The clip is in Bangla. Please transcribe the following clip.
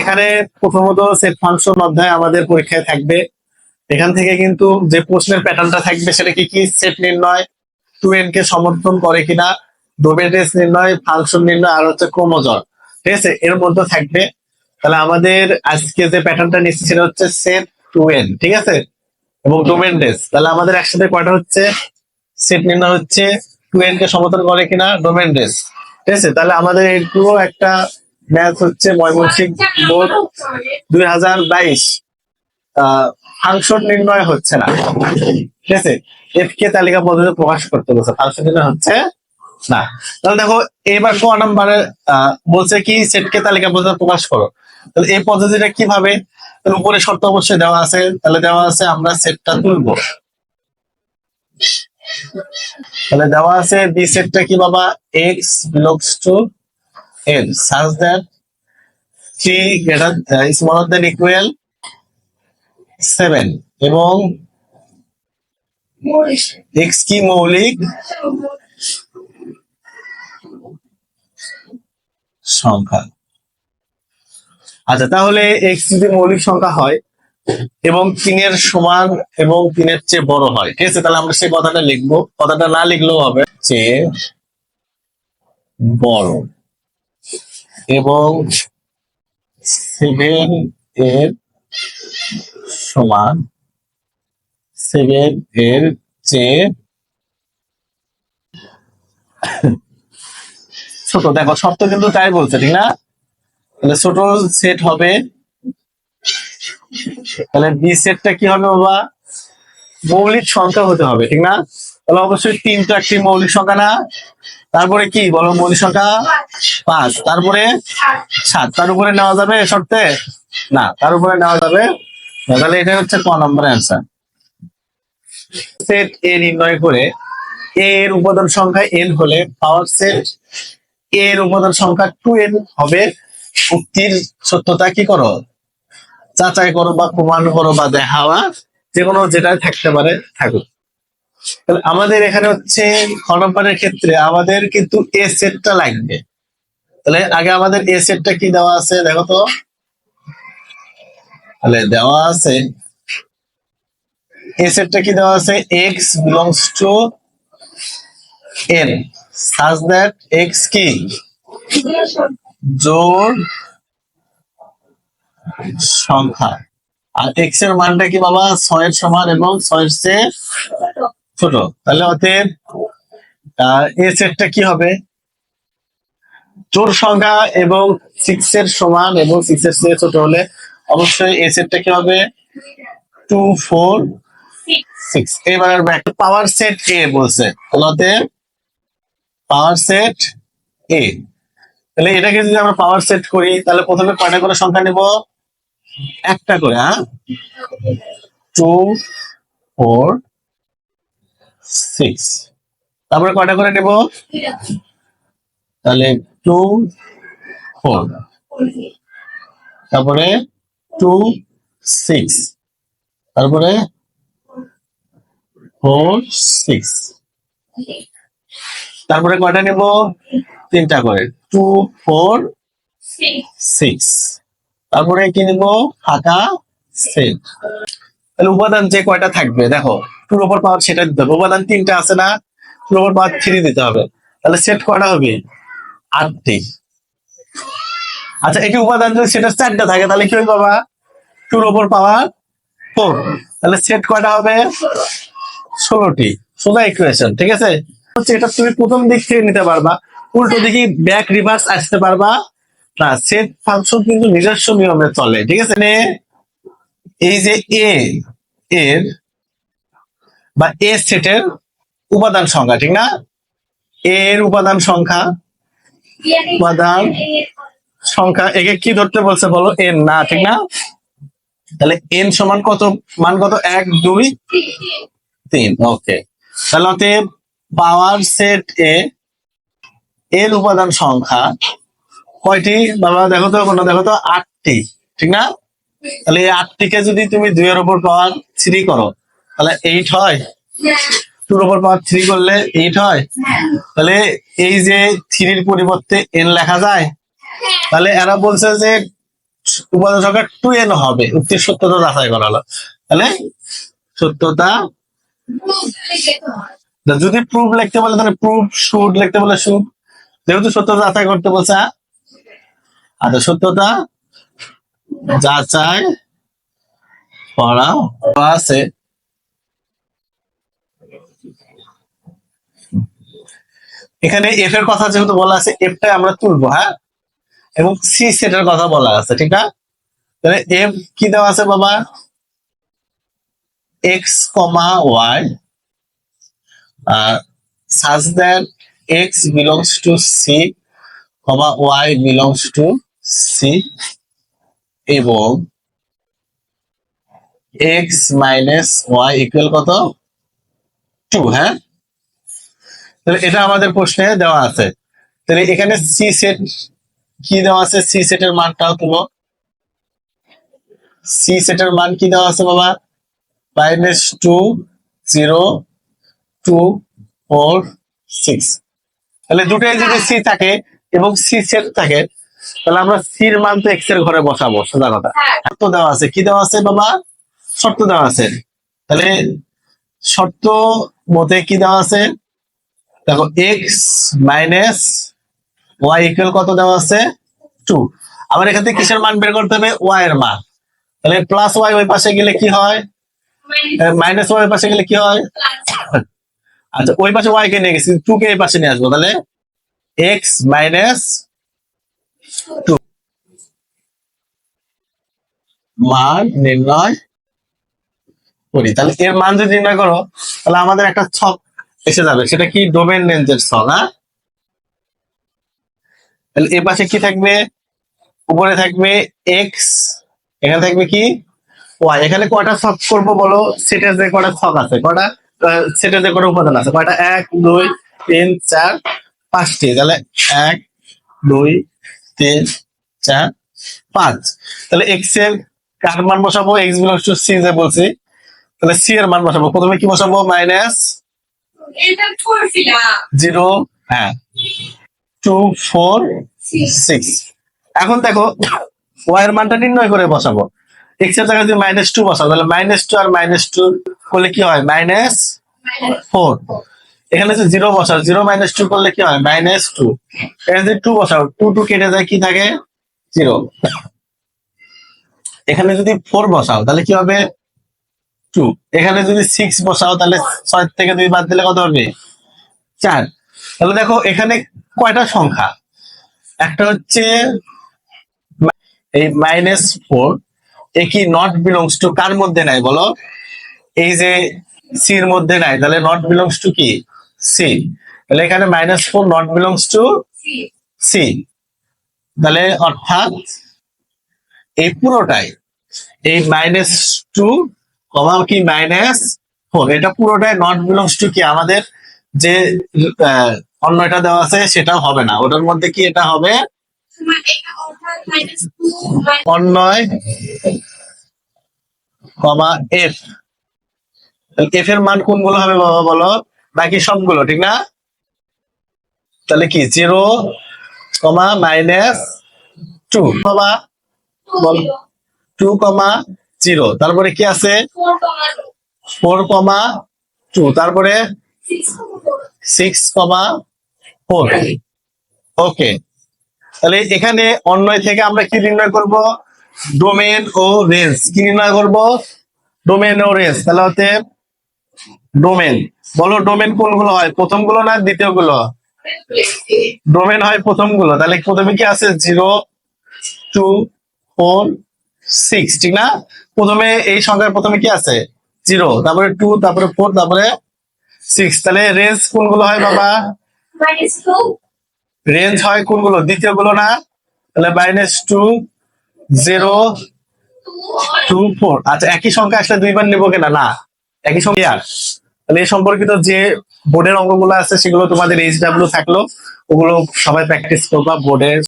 এখানে প্রথমত সেট ফাংশন অধ্যায় আমাদের পরীক্ষায় থাকবে। এখান থেকে কিন্তু যে প্রশ্নের প্যাটার্নটা থাকবে সেটা কি সেট নির্ণয়, 2n কে সমর্থন করে কিনা, ডোমেন রেঞ্জ নির্ণয়, ফাংশন নির্ণয়, আর হচ্ছে ক্রোমোজোম। ঠিক আছে, এর মধ্যে থাকবে। তাহলে আমাদের আজকে যে প্যাটার্নটা নিচ্ছি সেটা হচ্ছে সেট 2n, ঠিক আছে, এবং ডোমেন রেঞ্জ। তাহলে আমাদের একসাথে কয়টা হচ্ছে সেট নির্ণয় হচ্ছে 2n কে সমর্থন করে কিনা, ডোমেন রেঞ্জ। ঠিক আছে, তাহলে আমাদের এগুলো একটা ম্যাথ হচ্ছে ময়মনসিংহ বোর্ড 2022 ফাংশন নির্ণয় হচ্ছে না। ঠিক আছে, এফ কে তালিকা পদ্ধতি প্রকাশ করতে বলছে, ফাংশন নির্ণয় হচ্ছে না। তাহলে দেখো এবার ক নাম্বারে বলছে কি সেট কে তালিকা পদ্ধতি প্রকাশ করো। তাহলে এই পদ্ধতিটা কিভাবে, তাহলে উপরে শর্ত অবশ্যই দেওয়া আছে। তাহলে দেওয়া আছে আমরা সেটটা তুলবো। তাহলে দেওয়া আছে বি সেটটা কি বাবা, x belongs two N such that 3 greater smaller than equal 7 এবং এক্স কি মৌলিক সংখ্যা। আচ্ছা, তাহলে এক্স যদি মৌলিক সংখ্যা হয় এবং 3 এর সমান এবং 3 এর চেয়ে বড় হয়, ঠিক আছে, তাহলে আমরা সেই কথাটা লিখবো। কথাটা না লিখলেও হবে, চেয়ে বড় এবং 7 এর সমান, 7 এর চেয়ে ছোট। দেখো শর্ত কিন্তু তাই বলছে, ঠিক না? তাহলে ছোট সেট হবে। তাহলে বি সেটটা কি হবে বাবা, মৌলিক সংখ্যা হতে হবে, ঠিক না? তাহলে অবশ্যই 3 তো একটি মৌলিক সংখ্যা না। তারপরে কি বলো, মৌলিক সংখ্যা 5, তারপরে 7, তার উপরে নেওয়া যাবে শর্তে না, তার উপরে নেওয়া যাবে না। তাহলে এটা হচ্ছে ক নম্বর অ্যান্সার। সেট এ নির্ণয় করে এ এর উপাদান সংখ্যা n হলে পাওয়ার সেট এ এর উপাদান সংখ্যা 2n হবে। উক্তির সত্যতা কি করো, যাচাই করো বা প্রমাণ করো বা দেখাওয়া, যে কোনো যেটা থাকতে পারে থাকুক। তাহলে আমাদের এখানে হচ্ছে খ নম্বরের ক্ষেত্রে আমাদের কিন্তু এ সেটটা লাগবে। তাহলে আগে আমাদের এ সেটটা কি দেওয়া আছে দেখো তো। তাহলে দেওয়া আছে এ সেটটা কি দেওয়া আছে, x belongs two N such that x কি জোড় সংখ্যা, আর এক্স এর মানটা কি বাবা 6 এর সমান এবং 6 এর চেয়ে ছোট। তাহলে অতএব এ সেটটা কি হবে, জোড় সংখ্যা এবং 6 এর সমান এবং 6 এর চেয়ে ছোট হলে অবশ্যই এ সেটটা কি হবে 2 4 6। এবার পাওয়ার সেট এ বলছে, তাহলে পাওয়ার সেট এ। তাহলে এটাকে যদি আমরা পাওয়ার সেট করি তাহলে প্রথমে কয়টা করে সংখ্যা নেব, একটা করে। 2 4 6, তারপরে কয়টা করে নেব, তাহলে 2 4, তারপরে 2 6, তারপরে 4 6, তারপরে কয়টা নেব, 3টা করে 2 4 6, তারপরে কি নেব, ফাঁকা সেট। তাহলে উপাদান যে কয়টা থাকবে দেখো, 2 এর উপর পাওয়ার সেটা দিতে হবে। উপাদান 3টা আছে না, 2 এর উপর পাওয়ার 3 দিতে হবে। তাহলে সেট কয়টা হবে, 8টি। আচ্ছা, এটি উপাদান যদি সেটা 4টা থাকে তাহলে কি হবে বাবা, 2 এর উপর পাওয়ার 4। তাহলে সেট কয়টা হবে, 16টি। সোজা ইকুয়েশন, ঠিক আছে। এটা তুমি প্রথম দিক থেকে নিতে পারবা, উল্টো দিকে ব্যাক রিভার্স আসতে পারবা না। সেট ফাংশন কিন্তু নিজস্ব নিয়মে চলে, ঠিক আছে। এই যে এ এর বা এ সেটের উপাদান সংখ্যা, ঠিক না, এর উপাদান সংখ্যা, উপাদান সংখ্যা একে কি ধরতে বলছে বলো, এন না, ঠিক না? তাহলে এন সমান কত, মান কত, 1 2 3। ওকে, তাহলে অতএব পাওয়ার সেট এ এর উপাদান সংখ্যা কয়টি বাবা, দেখো তো, দেখো তো 8টি, ঠিক না? তাহলে এই 8টিকে যদি তুমি 2 এর উপর পাওয়ার 3 করো তাহলে 8 হয়। 2 এর উপর পাওয়ার 3 করলে 8 হয়। তাহলে এই যে 3 এর পরিবর্তে n লেখা যায়। তাহলে এরা বলছে যে উপাদান সংখ্যা 2n হবে, উক্তির সত্যতা যাচাই করা হলো। তাহলে সত্যতা, যদি প্রুফ লিখতে বলে তাহলে প্রুফ, শুড লিখতে বলে শুড, যেহেতু সত্যতা যাচাই করতে বলছে। আচ্ছা, সত্যতা যাচাই করা আছে। এখানে এফ এর কথা যেহেতু বলা আছে, এফটাই আমরা তুলবো, হ্যাঁ, এবং সি সেটের কথা বলা আছে, ঠিক না? তাহলে এফ কি দেওয়া আছে বাবা? X comma Y such that X belongs to C comma Y belongs to C, এবং এক্স মাইনাস ওয়াই ইকুয়াল কত? 2, হ্যাঁ। তাহলে এটা আমাদের প্রশ্নে দেওয়া আছে। তাহলে এখানে সি সেট কি দেওয়া আছে? সি সেটের মানটাও তুলো। সি সেটের মান কি দেওয়া আছে বাবা? -2 0 2 4 6। তাহলে দুটোই যদি সি থাকে এবং সি সেট থাকে, তাহলে আমরা সির মান তো এক্স এর ঘরে বসাবো, সোজা কথা। শর্ত দেওয়া আছে, কি দেওয়া আছে বাবা? শর্ত দেওয়া আছে। তাহলে শর্ত মতে কি দেওয়া আছে? দেখো, এক্স মাইনাস ওয়াই ইকুয়াল কত দেওয়া আছে? 2। আবার এখান থেকে কিসের মান বের করতে হবে? ওয়াই এর মান। তাহলে প্লাস ওয়াই ওই পাশে গেলে কি হয়? মাইনাস ওয়াই ওই পাশে গেলে কি হয়? আচ্ছা, ওই পাশে ওয়াই কে নিয়ে গেছি, 2 কে এই পাশে নিয়ে আসবো। তাহলে এক্স মাইনাস 2 মান নির্ণয় করি। তাহলে এর মান যদি নির্ণয় করো, তাহলে আমাদের একটা ছক এসে যাবে, সেটা কি? ডোমেন রেঞ্জের ছক, হ্যাঁ। তাহলে এর পাশে কি থাকবে? উপরে থাকবে এক্স, এখানে থাকবে কি? ওয়াই। এখানে কয়টা ছক করবো বলো? সেটের যে কয়টা ছক আছে, কয়টা সেটের যে কয়টা উপাদান আছে, কয়টা? 1 2 3 4 5টি। তাহলে 1 2 3 4 5। তাহলে এক্স এর কার মান বসাবো? এক্স বিলংস টু সি যে বলছি, তাহলে সি এর মান বসাবো। প্রথমে কি বসাবো? -0, হ্যাঁ, 2 4 6। এখন দেখো, ওয়াই এর মানটা নির্ণয় করে বসাবো। এক্স এর জায়গায় যদি -2 বসাবো, তাহলে -2 আর -2 করলে কি হয়? -4। এখানে যে 0 বসাও, 0 -2 করলে কি হয়? -2। এখানে যদি 2 বসাও, 2 2 কেটে যায়, কি থাকে? 0। এখানে যদি 4 বসাও, তাহলে কি হবে? 2। এখানে যদি 6 বসাও, তাহলে 6 থেকে 2 বাদ দিলে কত হবে? 4। তাহলে দেখো, এখানে কয়টা সংখ্যা? একটা হচ্ছে এই -4, এ কি নট বিলংস টু কার মধ্যে নাই বলো? এই যে সির মধ্যে নাই, তাহলে নট বিলংস টু কি? সি। তাহলে এখানে -4 নট বিলংস টু সি। তাহলে অর্থাৎ এই পুরোটাই, এই -2 কমা কি -4, এটা পুরোটাই নট বিলংস টু কি? আমাদের যে অন্যটা দেওয়া আছে সেটাও হবে না, ওটার মধ্যে কি এটা হবে? অন্যয় কমা এফ। এফ এর মান কোনগুলো হবে বাবা বলো? বাকি সবগুলো, ঠিক না? তাহলে কি 0 কমা -2 বাবা বল, 2 কমা 0, তারপরে কি আছে? 4 কমা 2, তারপরে 6 কমা 4। ওকে, তাহলে এখানে অন্যয় থেকে আমরা কি নির্ণয় করব? ডোমেন ও রেঞ্জ। কি নির্ণয় করব? ডোমেন ও রেঞ্জ। তাহলে হতে ডোমেন, বলো ডোমেন কোনগুলো হয়? প্রথমগুলো না দ্বিতীয় গুলো? ডোমেন হয় প্রথমগুলো। তাহলে প্রথমে কি আছে? 0 2 4 6, ঠিক না? প্রথমে এই সংখ্যার প্রথমে কি আছে? 0, তারপরে 2, তারপরে 4, তারপরে 6। তাহলে রেঞ্জ কোনগুলো হয় বাবা? রেঞ্জ হয় কোনগুলো? দ্বিতীয় গুলো না? তাহলে -2 0 2 4। আচ্ছা, একই সংখ্যা আসলে দুইবার নিবো কিনা? না, একই সংখ্যা। তাহলে এই সম্পর্কিত যে বোর্ডের অঙ্কগুলো আছে সেগুলো তোমাদের HW থাকলো, ওগুলো সবাই প্র্যাকটিস করবা বোর্ডের।